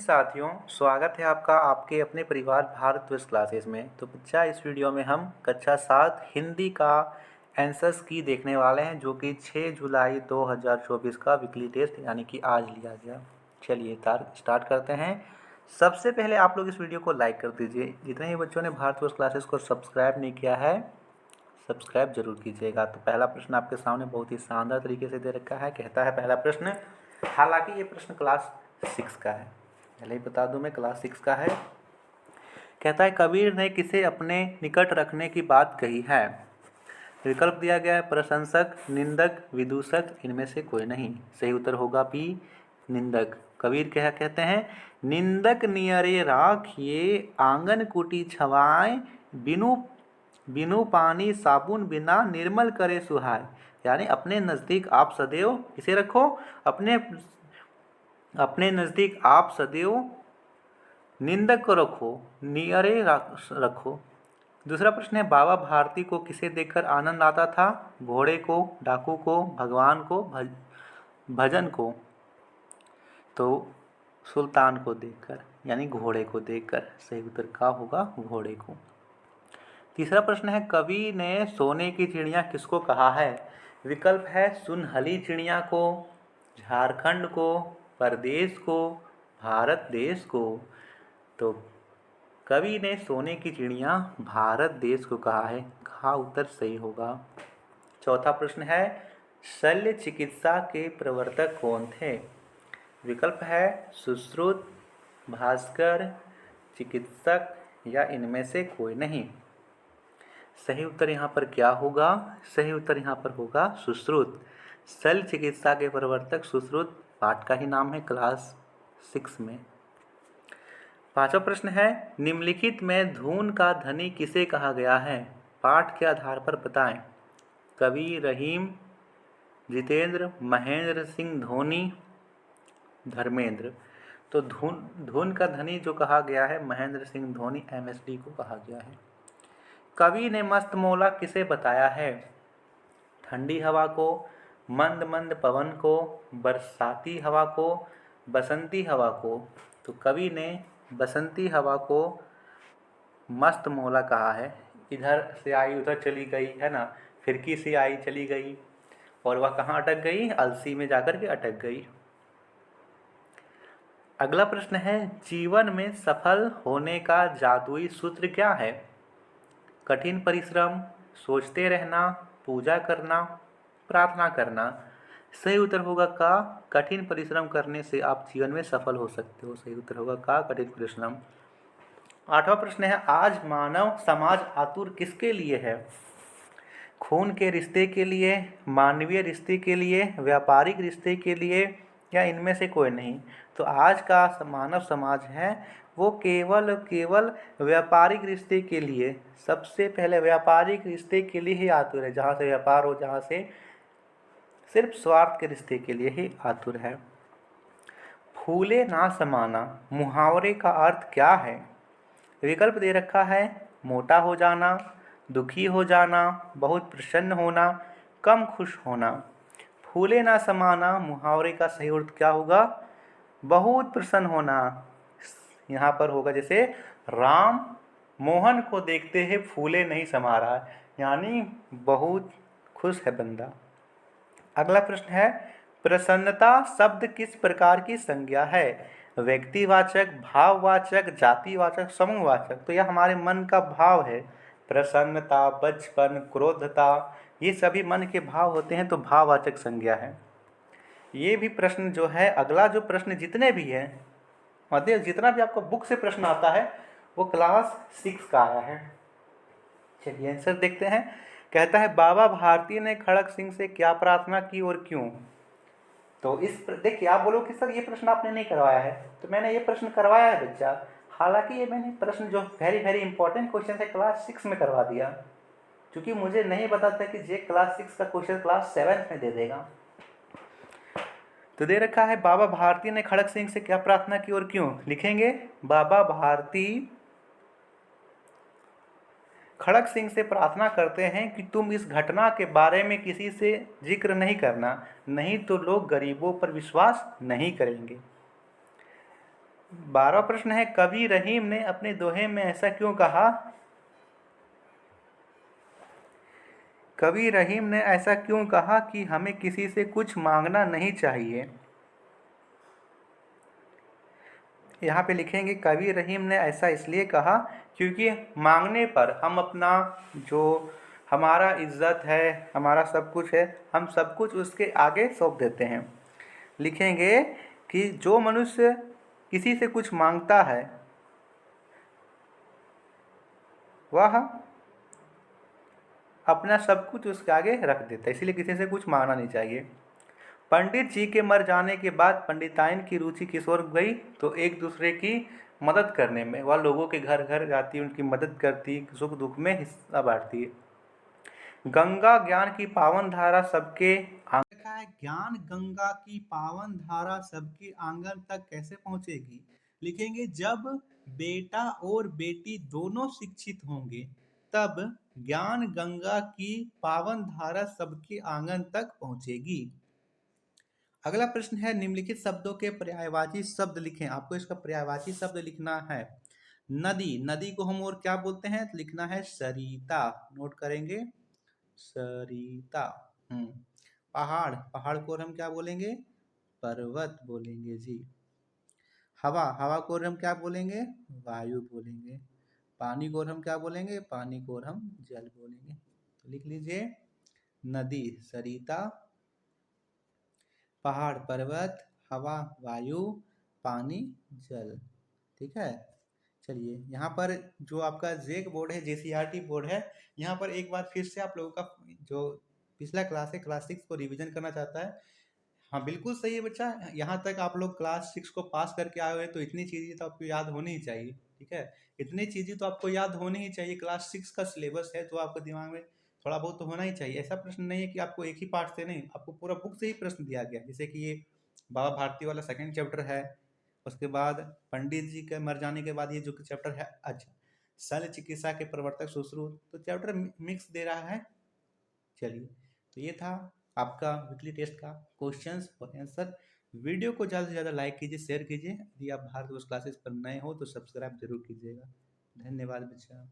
साथियों, स्वागत है आपका आपके अपने परिवार भारत ट्विस्ट क्लासेस में। तो बच्चा, इस वीडियो में हम कक्षा 7 हिंदी का आंसर्स की देखने वाले हैं, जो कि 6 जुलाई 2024 का वीकली टेस्ट यानी कि आज लिया गया। चलिए स्टार्ट करते हैं। सबसे पहले आप लोग इस वीडियो को लाइक कर दीजिए। जितने ही बच्चों ने भारत ट्विस्ट क्लासेस को सब्सक्राइब नहीं किया है, सब्सक्राइब जरूर कीजिएगा। तो पहला प्रश्न आपके सामने बहुत ही शानदार तरीके से दे रखा है। कहता है पहला प्रश्न, हालांकि ये प्रश्न क्लास 6 का है, पहले ही बता दूं मैं, क्लास 6 का है। कहता है कबीर ने किसे अपने निकट रखने की बात कही है। विकल्प दिया गया है प्रशंसक, निंदक, विदूषक, इनमें से कोई नहीं। सही उत्तर होगा बी, निंदक। कबीर क्या कहते हैं, निंदक नियरे राखिए आंगन कुटी छवाएं, बिनु बिनु पानी साबुन बिना निर्मल करे सुहाय। यानी अपने नज़दीक आप सदैव किसे रखो, अपने नज़दीक आप सदैव निंदक को रखो, नियरे रखो। दूसरा प्रश्न है, बाबा भारती को किसे देखकर आनंद आता था। घोड़े को, डाकू को, भगवान को, भजन को। तो सुल्तान को देखकर, यानी घोड़े को देखकर। सही उत्तर का होगा घोड़े को। तीसरा प्रश्न है, कवि ने सोने की चिड़िया किसको कहा है। विकल्प है सुनहली चिड़िया को, झारखंड को, परदेश को, भारत देश को। तो कवि ने सोने की चिड़िया भारत देश को कहा है, कहा उत्तर सही होगा। चौथा प्रश्न है, शल्य चिकित्सा के प्रवर्तक कौन थे। विकल्प है सुश्रुत, भास्कर, चिकित्सक या इनमें से कोई नहीं। सही उत्तर यहाँ पर क्या होगा, सही उत्तर यहाँ पर होगा सुश्रुत। शल्य चिकित्सा के प्रवर्तक सुश्रुत पाठ का ही नाम है क्लास 6 में। पांचवा प्रश्न है, निम्नलिखित में धून का धनी किसे कहा गया है। पाठ के आधार पर बताएं। कवि, रहीम, जितेंद्र, महेंद्र सिंह धोनी, धर्मेंद्र। तो धून का धनी जो कहा गया है महेंद्र सिंह धोनी, MSD को कहा गया है। कवि ने मस्त मौला किसे बताया है। ठंडी हवा को, मंद मंद पवन को, बरसाती हवा को, बसंती हवा को। तो कवि ने बसंती हवा को मस्त मौला कहा है। इधर से आई उधर चली गई है ना, फिरकी से आई चली गई, और वह कहाँ अटक गई, अलसी में जाकर के अटक गई। अगला प्रश्न है, जीवन में सफल होने का जादुई सूत्र क्या है। कठिन परिश्रम, सोचते रहना, पूजा करना, प्रार्थना करना। सही उत्तर होगा का, कठिन परिश्रम करने से आप जीवन में सफल हो सकते हो। सही उत्तर होगा का, कठिन परिश्रम। आठवां प्रश्न है, आज मानव समाज आतुर किसके लिए है। खून के रिश्ते के लिए, मानवीय रिश्ते के लिए, व्यापारिक रिश्ते के लिए या इनमें से कोई नहीं। तो आज का मानव समाज है वो केवल व्यापारिक रिश्ते के लिए, सबसे पहले व्यापारिक रिश्ते के लिए ही आतुर है। जहाँ से व्यापार हो, जहाँ से सिर्फ स्वार्थ के रिश्ते के लिए ही आतुर है। फूले ना समाना मुहावरे का अर्थ क्या है। विकल्प दे रखा है मोटा हो जाना, दुखी हो जाना, बहुत प्रसन्न होना, कम खुश होना। फूले ना समाना मुहावरे का सही अर्थ क्या होगा, बहुत प्रसन्न होना। यहाँ पर होगा जैसे राम मोहन को देखते ही फूले नहीं समा रहा, यानी बहुत खुश है बंदा। अगला प्रश्न है, प्रसन्नता शब्द किस प्रकार की संज्ञा है। व्यक्तिवाचक, भाववाचक, जातिवाचक, समूहवाचक। तो यह हमारे मन का भाव है। प्रसन्नता, बचपन, क्रोधता, ये सभी मन के भाव होते हैं, तो भाववाचक संज्ञा है। ये भी प्रश्न जो है, अगला जो प्रश्न जितने भी हैं, मतलब जितना भी आपको बुक से प्रश्न आता है वो क्लास 6 का आया है। चलिए आंसर देखते हैं। कहता है बाबा भारती ने खड़क सिंह से क्या प्रार्थना की और क्यों। तो देखिए, आप बोलो कि सर ये प्रश्न आपने नहीं करवाया है, तो मैंने ये प्रश्न करवाया है बच्चा। हालांकि ये मैंने प्रश्न जो वेरी इंपॉर्टेंट क्वेश्चन है क्लास 6 में करवा दिया, क्योंकि मुझे नहीं पता था कि ये क्लास 6 का क्वेश्चन क्लास 7 में दे देगा। तो दे रखा है बाबा भारती ने खड़क सिंह से क्या प्रार्थना की और क्यों। लिखेंगे बाबा भारती खड़क सिंह से प्रार्थना करते हैं कि तुम इस घटना के बारे में किसी से जिक्र नहीं करना, नहीं तो लोग गरीबों पर विश्वास नहीं करेंगे। 12वां प्रश्न है, कवि रहीम ने अपने दोहे में ऐसा क्यों कहा? कवि रहीम ने ऐसा क्यों कहा कि हमें किसी से कुछ मांगना नहीं चाहिए? यहाँ पे लिखेंगे, कवि रहीम ने ऐसा इसलिए कहा क्योंकि मांगने पर हम अपना जो हमारा इज्जत है, हमारा सब कुछ है, हम सब कुछ उसके आगे सौंप देते हैं। लिखेंगे कि जो मनुष्य किसी से कुछ मांगता है वह अपना सब कुछ उसके आगे रख देता है, इसलिए किसी से कुछ मांगना नहीं चाहिए। पंडित जी के मर जाने के बाद पंडिताइन की रुचि किस ओर गई? तो एक दूसरे की मदद करने में। वह लोगों के घर घर जाती है, उनकी मदद करती, सुख दुख में हिस्सा बांटती है। गंगा ज्ञान की पावन धारा सबके लिखा है, ज्ञान गंगा की पावन धारा सबके आंगन तक कैसे पहुंचेगी? लिखेंगे, जब बेटा और बेटी दोनों शिक्षित होंगे तब ज्ञान गंगा की पावन धारा सबके आंगन तक पहुंचेगी। अगला प्रश्न है, निम्नलिखित शब्दों के पर्यायवाची शब्द लिखें। आपको इसका पर्यायवाची शब्द लिखना है। नदी, नदी को हम और क्या बोलते हैं? तो लिखना है सरिता। नोट करेंगे, सरिता। पहाड़, पहाड़ को और हम क्या बोलेंगे? पर्वत बोलेंगे जी। हवा, हवा को और हम क्या बोलेंगे? वायु बोलेंगे। पानी को और हम क्या बोलेंगे? पानी को और हम जल बोलेंगे। तो लिख लीजिए, नदी सरिता, पहाड़ पर्वत, हवा वायु, पानी जल। ठीक है। चलिए, यहाँ पर जो आपका जेक बोर्ड है, जेसीईआरटी बोर्ड है, यहाँ पर एक बार फिर से आप लोगों का जो पिछला क्लास है, क्लास 6 को रिवीजन करना चाहता है। हाँ बिल्कुल सही है बच्चा, यहाँ तक आप लोग क्लास 6 को पास करके आए हुए तो इतनी चीज़ें तो आपको याद होनी ही चाहिए। ठीक है, इतनी चीज़ें तो आपको याद होनी ही चाहिए। क्लास 6 का सिलेबस है तो आपके दिमाग में थोड़ा बहुत तो होना ही चाहिए। ऐसा प्रश्न नहीं है कि आपको एक ही पार्ट से नहीं, आपको पूरा बुक से ही प्रश्न दिया गया। जैसे कि ये बाबा भारती वाला सेकंड चैप्टर है, उसके बाद पंडित जी के मर जाने के बाद ये जो चैप्टर है, अच्छा, शल्य चिकित्सा के प्रवर्तक सुश्रुत, तो चैप्टर मिक्स दे रहा है। चलिए, तो ये था आपका वीकली टेस्ट का क्वेश्चंस और आंसर। वीडियो को ज़्यादा से ज़्यादा लाइक कीजिए, शेयर कीजिए। यदि आप भारत क्लासेस पर नए हो तो सब्सक्राइब जरूर कीजिएगा। धन्यवाद बच्चा।